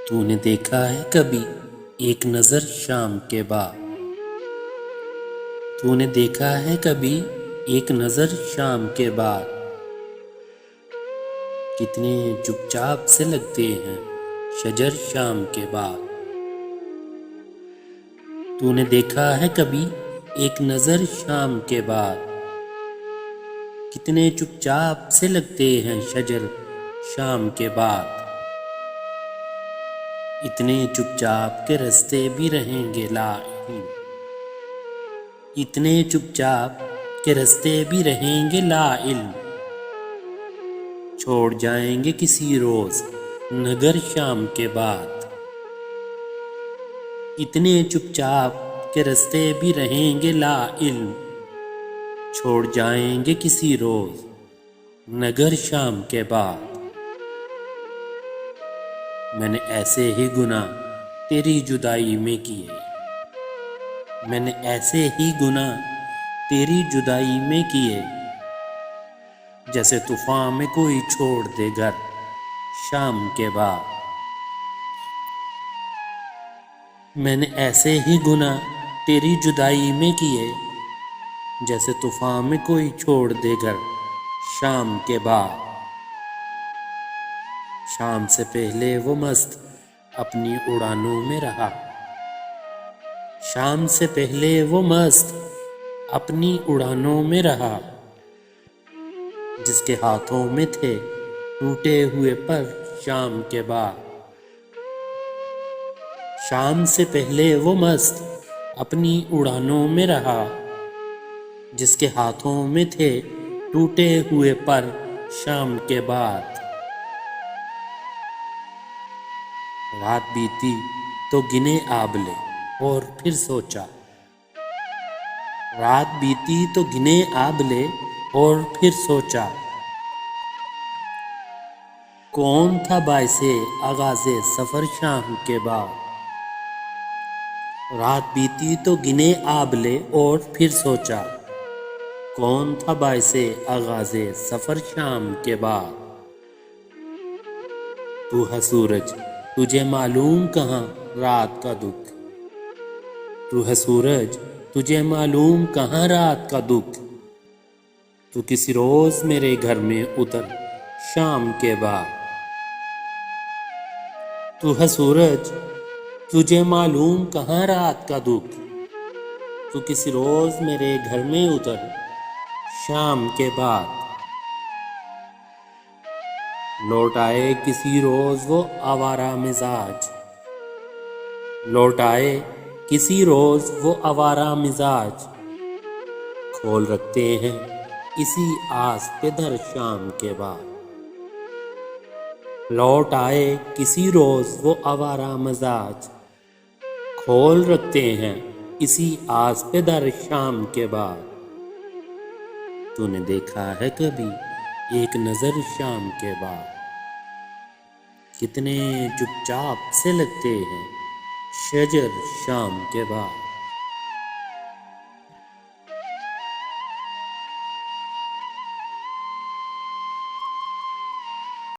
تو نے دیکھا ہے کبھی ایک نظر شام کے بعد؟ تو نے دیکھا ہے کبھی ایک نظر شام کے بعد؟ کتنے چپ چاپ سے لگتے ہیں شجر شام کے بعد؟ تو نے دیکھا ہے کبھی ایک نظر شام کے بعد؟ کتنے چپ چاپ سے لگتے ہیں شجر شام کے بعد؟ اتنے چپ چاپ کے رستے بھی رہیں گے لا علم، اتنے چپ چاپ کے رستے بھی رہیں گے لا علم، چھوڑ جائیں گے کسی روز نگر شام کے بعد۔ اتنے چپ چاپ کے رستے بھی رہیں گے لا علم، چھوڑ جائیں گے کسی روز نگر شام کے بعد۔ میں نے ایسے ہی گناہ تیری جدائی میں کیے، میں نے ایسے ہی گناہ تیری جدائی میں کیے، جیسے طوفان میں کوئی چھوڑ دے گھر شام کے بعد۔ میں نے ایسے ہی گناہ تیری جدائی میں کیے، جیسے طوفان میں کوئی چھوڑ دے گھر شام کے بعد۔ شام سے پہلے وہ مست اپنی اڑانوں میں رہا، شام سے پہلے وہ مست اپنی اڑانوں میں رہا، جس کے ہاتھوں میں تھے ٹوٹے ہوئے پر شام کے بعد۔ شام سے پہلے وہ مست اپنی اڑانوں میں رہا، جس کے ہاتھوں میں تھے ٹوٹے ہوئے پر شام کے بعد۔ رات بیتی تو گنے آبلے اور پھر سوچا، رات بیتی تو گنے آبلے اور پھر سوچا، کون تھا باعث آغاز سفر شام کے بعد۔ رات بیتی تو گنے آبلے اور پھر سوچا، کون تھا باعث آغاز سفر شام کے بعد۔ تو ہے سورج، تجھے معلوم کہاں رات کا دکھ، تو ہے سورج، تجھے معلوم کہاں رات کا دکھ، تو کسی روز میرے گھر میں اتر شام کے بعد۔ تو ہے سورج، تجھے معلوم کہاں رات کا دکھ، تو کسی روز میرے گھر میں اتر شام کے بعد۔ لوٹ آئے کسی روز وہ آوارہ مزاج، لوٹ آئے کسی روز وہ آوارہ مزاج، کھول رکھتے ہیں اسی آس پہ در شام کے بعد۔ لوٹ آئے کسی روز وہ آوارہ مزاج، کھول رکھتے ہیں اسی آس پہ در شام کے بعد۔ تو نے دیکھا ہے کبھی ایک نظر شام کے بعد؟ کتنے چپ چاپ سے لگتے ہیں شجر شام کے بعد۔